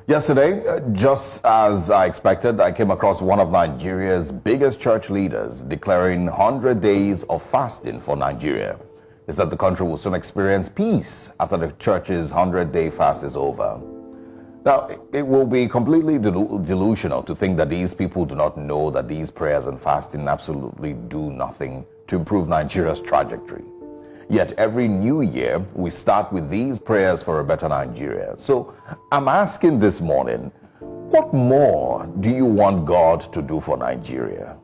Yesterday, just as I expected, I came across one of Nigeria's biggest church leaders declaring 100 days of fasting for Nigeria. He said the country will soon experience peace after the church's 100-day fast is over. Now, it will be completely delusional to think that these people do not know that these prayers and fasting absolutely do nothing to improve Nigeria's trajectory. Yet every new year, we start with these prayers for a better Nigeria. So I'm asking this morning, what more do you want God to do for Nigeria?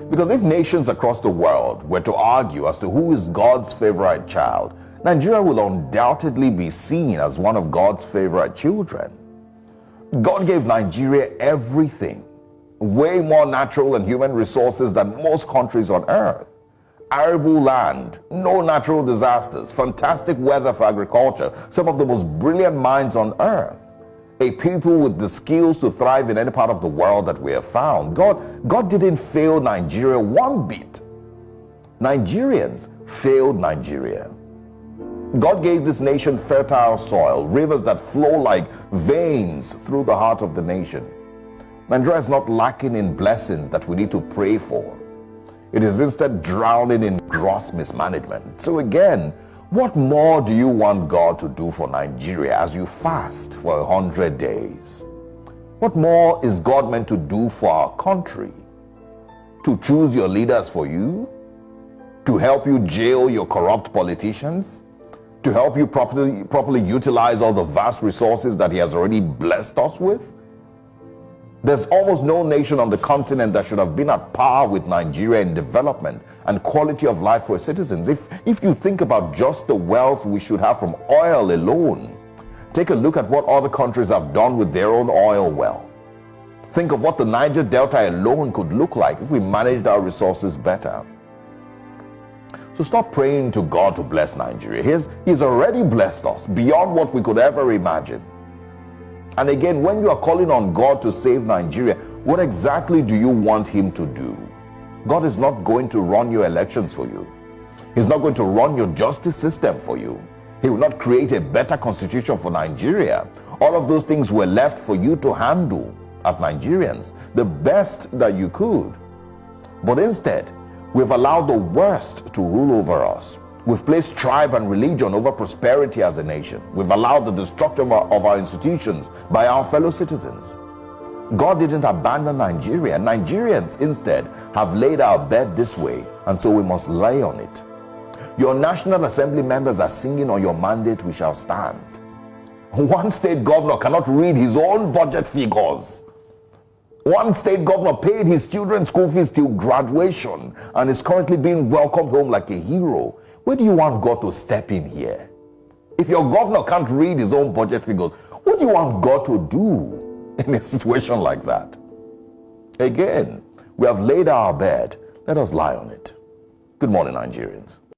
Because if nations across the world were to argue as to who is God's favorite child, Nigeria will undoubtedly be seen as one of God's favorite children. God gave Nigeria everything, way more natural and human resources than most countries on earth. Arable land, no natural disasters, fantastic weather for agriculture, some of the most brilliant minds on earth, a people with the skills to thrive in any part of the world that we have found. God didn't fail Nigeria one bit. Nigerians failed Nigeria. God gave this nation fertile soil, rivers that flow like veins through the heart of the nation. Nigeria is not lacking in blessings that we need to pray for. It is instead drowning in gross mismanagement. So again, what more do you want God to do for Nigeria as you fast for 100 days? What more is God meant to do for our country? To choose your leaders for you? To help you jail your corrupt politicians? To help you properly utilize all the vast resources that He has already blessed us with? There's almost no nation on the continent that should have been at par with Nigeria in development and quality of life for its citizens. If you think about just the wealth we should have from oil alone, take a look at what other countries have done with their own oil wealth. Think of what the Niger Delta alone could look like if we managed our resources better. So stop praying to God to bless Nigeria. He's already blessed us beyond what we could ever imagine. And again, when you are calling on God to save Nigeria, what exactly do you want Him to do? God is not going to run your elections for you. He's not going to run your justice system for you. He will not create a better constitution for Nigeria. All of those things were left for you to handle as Nigerians, the best that you could. But instead, we've allowed the worst to rule over us. We've placed tribe and religion over prosperity as a nation. We've allowed the destruction of our institutions by our fellow citizens. God didn't abandon Nigeria. Nigerians instead have laid our bed this way, and so we must lay on it. Your National Assembly members are singing on your mandate, we shall stand. One state governor cannot read his own budget figures. One state governor paid his children's school fees till graduation and is currently being welcomed home like a hero. Where do you want God to step in here? If your governor can't read his own budget figures, what do you want God to do in a situation like that? Again, we have laid our bed. Let us lie on it. Good morning, Nigerians.